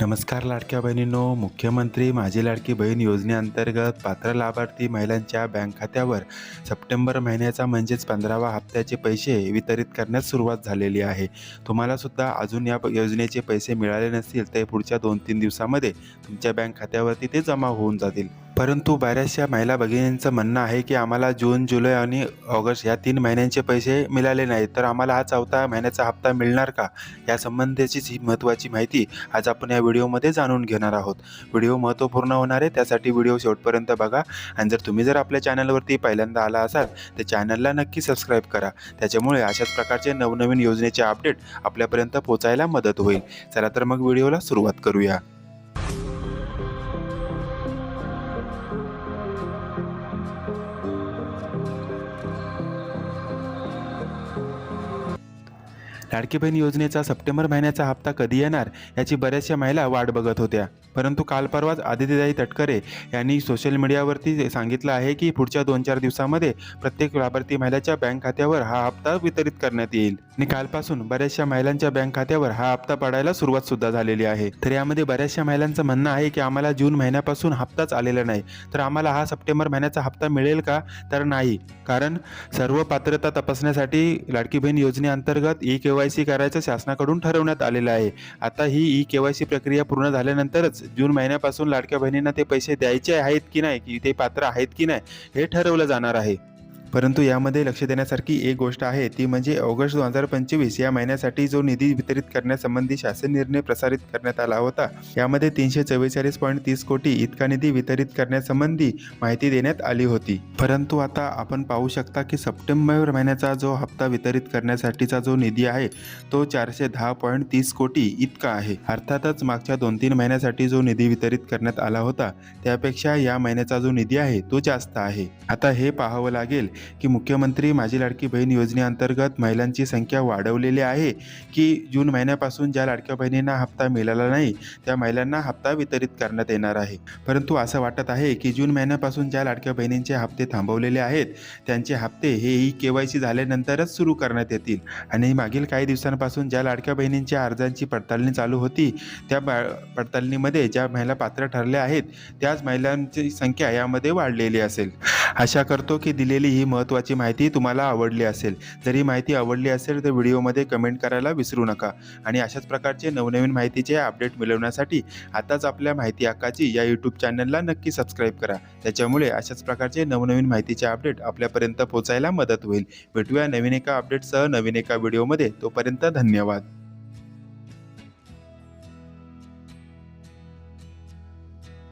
नमस्कार लाडक्या बहिणींनो, मुख्यमंत्री माझी लाडकी बहीण योजनेअंतर्गत पात्र लाभार्थी महिलांच्या बँक खात्यावर सप्टेंबर महिन्याचा म्हणजेच 15वा हप्त्याचे पैसे वितरित करण्यास सुरुवात झालेली आहे. तुम्हाला सुद्धा अजून या योजनेचे पैसे मिळाले नसतील तर पुढच्या 2-3 दिवसामध्ये तुमच्या बँक खात्यावरती ते जमा होऊन जातील. परंतु बऱ्याचशा महिला भगिनींचं म्हणणं आहे की आम्हाला जून, जुलै आणि ऑगस्ट या 3 महिन्यांचे पैसे मिळाले नाहीत, तर आम्हाला हा 4था महिन्याचा हप्ता मिळणार का? या संबंधीचीच ही महत्त्वाची माहिती आज आपण या व्हिडिओमध्ये जाणून घेणार आहोत. व्हिडिओ महत्त्वपूर्ण होणार आहे, त्यासाठी व्हिडिओ शेवटपर्यंत बघा. आणि जर आपल्या चॅनलवरती पहिल्यांदा आला असाल तर चॅनलला नक्की सबस्क्राईब करा. त्याच्यामुळे अशाच प्रकारचे नवनवीन योजनेचे अपडेट आपल्यापर्यंत पोहोचायला मदत होईल. चला तर मग व्हिडिओला सुरुवात करूया. लाडकी बहीण योजनेचा सप्टेंबर महिन्याचा हप्ता कधी येणार याची बऱ्याचशा महिला वाट बघत होत्या. परंतु काल परवाच आदित्यताई तटकरे यांनी सोशल मीडियावरती सांगितलं आहे की पुढच्या 2-4 दिवसामध्ये प्रत्येक लाभार्थी महिलाच्या बँक खात्यावर हा हप्ता वितरित करण्यात येईल. आणि कालपासून बऱ्याचशा महिलांच्या बँक खात्यावर हा हप्ता पडायला सुरुवात सुद्धा झालेली आहे. तर यामध्ये बऱ्याचशा महिलांचं म्हणणं आहे की आम्हाला जून महिन्यापासून हप्ताच आलेला नाही, तर आम्हाला हा सप्टेंबर महिन्याचा हप्ता मिळेल का? तर नाही, कारण सर्व पात्रता तपासण्यासाठी लाडकी बहीण योजनेअंतर्गत KYC करायचं शासनाकडून ठरवण्यात आलेलं आहे. आता ही KYC प्रक्रिया पूर्ण झाल्यानंतरच जून महिन्यापासून लाडक्या बहिणींना ते पैसे द्यायचे आहेत की नाही, की ते पात्र आहेत की नाही, हे ठरवलं जाणार आहे. परंतु यामध्ये लक्ष देण्यासारखी एक गोष्ट आहे, ती म्हणजे ऑगस्ट 2025 या महिन्यासाठी जो निधी वितरित करण्यासंबंधी शासन निर्णय प्रसारित करण्यात आला होता, यामध्ये 344.30 कोटी इतका निधी वितरित करण्यासंबंधी माहिती देण्यात आली होती. परंतु आता आपण पाहू शकता की सप्टेंबर महिन्याचा जो हप्ता वितरित करण्यासाठीचा जो निधी आहे तो 410.30 कोटी इतका आहे. अर्थातच मागच्या 2-3 महिन्यासाठी जो निधी वितरित करण्यात आला होता त्यापेक्षा या महिन्याचा जो निधी आहे तो जास्त आहे. आता हे पाहावं लागेल की मुख्यमंत्री माझी लाडकी बहीण योजनेअंतर्गत महिलांची संख्या वाढवलेली आहे की जून महिन्यापासून ज्या लाडक्या बहिणींना हप्ता मिळाला नाही त्या महिलांना हप्ता वितरित करण्यात येणार आहे. परंतु असं वाटत आहे की जून महिन्यापासून ज्या लाडक्या बहिणींचे हप्ते थांबवलेले आहेत त्यांचे हप्ते हे KYC झाल्यानंतरच सुरू करण्यात येतील. आणि मागील काही दिवसांपासून ज्या लाडक्या बहिणींच्या अर्जांची पडताळणी चालू होती त्या पडताळणीमध्ये ज्या महिला पात्र ठरल्या आहेत त्याच महिलांची संख्या यामध्ये वाढलेली असेल. आशा करतो की दिलेली ही महत्त्वाची माहिती तुम्हाला आवडली असेल. जर ही माहिती आवडली असेल तर व्हिडिओमध्ये कमेंट करायला विसरू नका. आणि अशाच प्रकारचे नवनवीन माहितीचे अपडेट मिळवण्यासाठी आताच आपल्या माहिती हक्काची या यूट्यूब चॅनलला नक्की सबस्क्राईब करा. त्याच्यामुळे अशाच प्रकारचे नवनवीन माहितीचे अपडेट आपल्यापर्यंत पोहोचायला मदत होईल. भेटूया नवीन एका अपडेटसह नवीन एका व्हिडिओमध्ये. तोपर्यंत धन्यवाद.